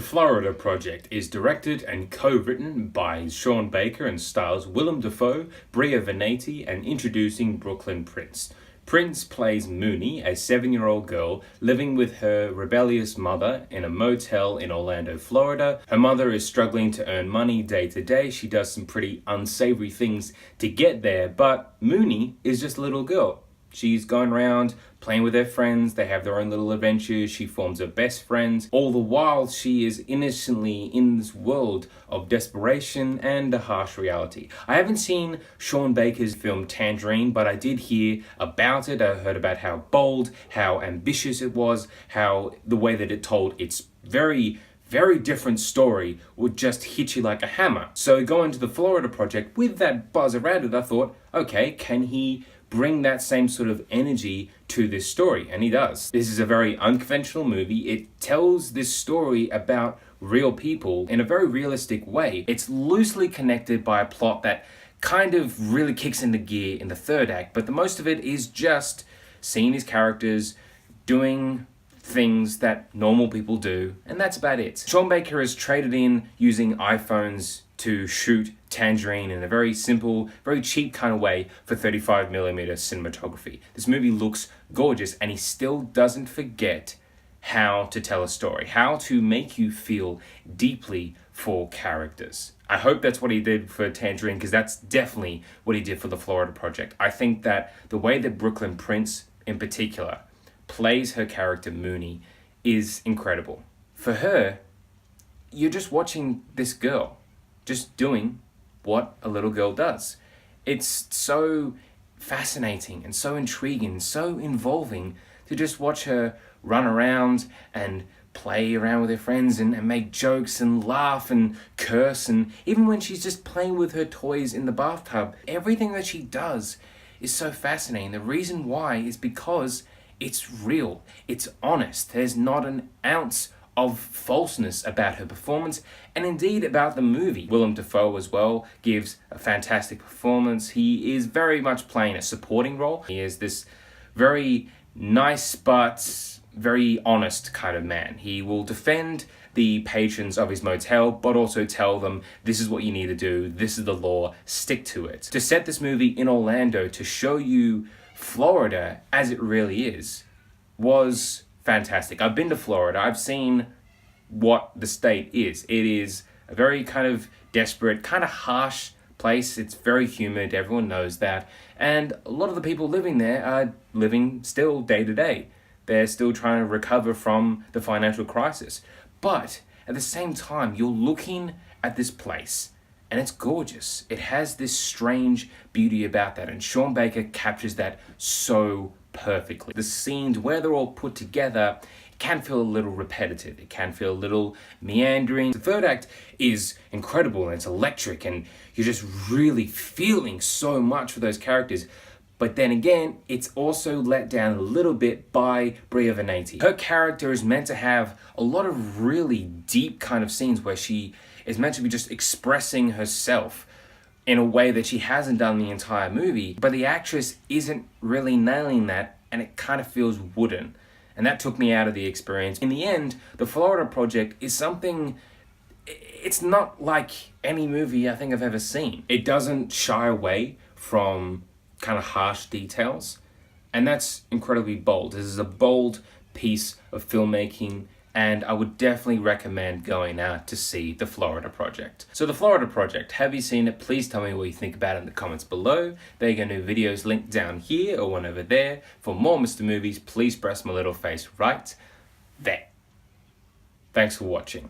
Florida Project is directed and co-written by Sean Baker and stars Willem Dafoe, Bria Veneti, and introducing Brooklyn Prince. Prince plays Mooney, a 7-year-old girl living with her rebellious mother in a motel in Orlando, Florida. Her mother is struggling to earn money day to day. She does some pretty unsavory things to get there, but Mooney is just a little girl. She's going around playing with her friends. They have their own little adventures. She forms her best friends. All the while, she is innocently in this world of desperation and a harsh reality. I haven't seen Sean Baker's film Tangerine, but I did hear about it. I heard about how bold, how ambitious it was, how the way that it told its very different story would just hit you like a hammer. So going to the Florida Project with that buzz around it, I thought, okay, can he bring that same sort of energy to this story? And he does. This is a very unconventional movie. It tells this story about real people in a very realistic way. It's loosely connected by a plot that kind of really kicks into gear in the third act, but the most of it is just seeing these characters doing things that normal people do, and that's about it. Sean Baker has traded in using iPhones to shoot Tangerine in a very simple, very cheap kind of way for 35mm cinematography. This movie looks gorgeous, and he still doesn't forget how to tell a story, how to make you feel deeply for characters. I hope that's what he did for Tangerine, because that's definitely what he did for the Florida Project. I think that the way that Brooklyn Prince, in particular, plays her character Mooney is incredible. For her, you're just watching this girl just doing what a little girl does. It's so fascinating and so intriguing and so involving to just watch her run around and play around with her friends and make jokes and laugh and curse. And even when she's just playing with her toys in the bathtub, everything that she does is so fascinating. The reason why is because it's real, it's honest. There's not an ounce of falseness about her performance, and indeed about the movie. Willem Dafoe as well gives a fantastic performance. He is very much playing a supporting role. He is this very nice but very honest kind of man. He will defend the patrons of his motel, but also tell them, this is what you need to do, this is the law, stick to it. To set this movie in Orlando, to show you Florida as it really is, was fantastic. I've been to Florida. I've seen what the state is. It is a very kind of desperate, kind of harsh place. It's very humid. Everyone knows that. And a lot of the people living there are living still day to day. They're still trying to recover from the financial crisis. But at the same time, you're looking at this place and it's gorgeous. It has this strange beauty about that. And Sean Baker captures that so perfectly. The scenes where they're all put together, it can feel a little repetitive. It can feel a little meandering. The third act is incredible and it's electric and you're just really feeling so much for those characters. But then again, it's also let down a little bit by Bria Veneti. Her character is meant to have a lot of really deep kind of scenes where she is meant to be just expressing herself in a way that she hasn't done the entire movie, but the actress isn't really nailing that, and it kind of feels wooden. And that took me out of the experience. In the end, the Florida Project is something, it's not like any movie I think I've ever seen. It doesn't shy away from kind of harsh details, and that's incredibly bold. This is a bold piece of filmmaking, and I would definitely recommend going out to see The Florida Project. So The Florida Project, have you seen it? Please tell me what you think about it in the comments below. There you go, new videos linked down here or one over there. For more Mr. Movies, please press my little face right there. Thanks for watching.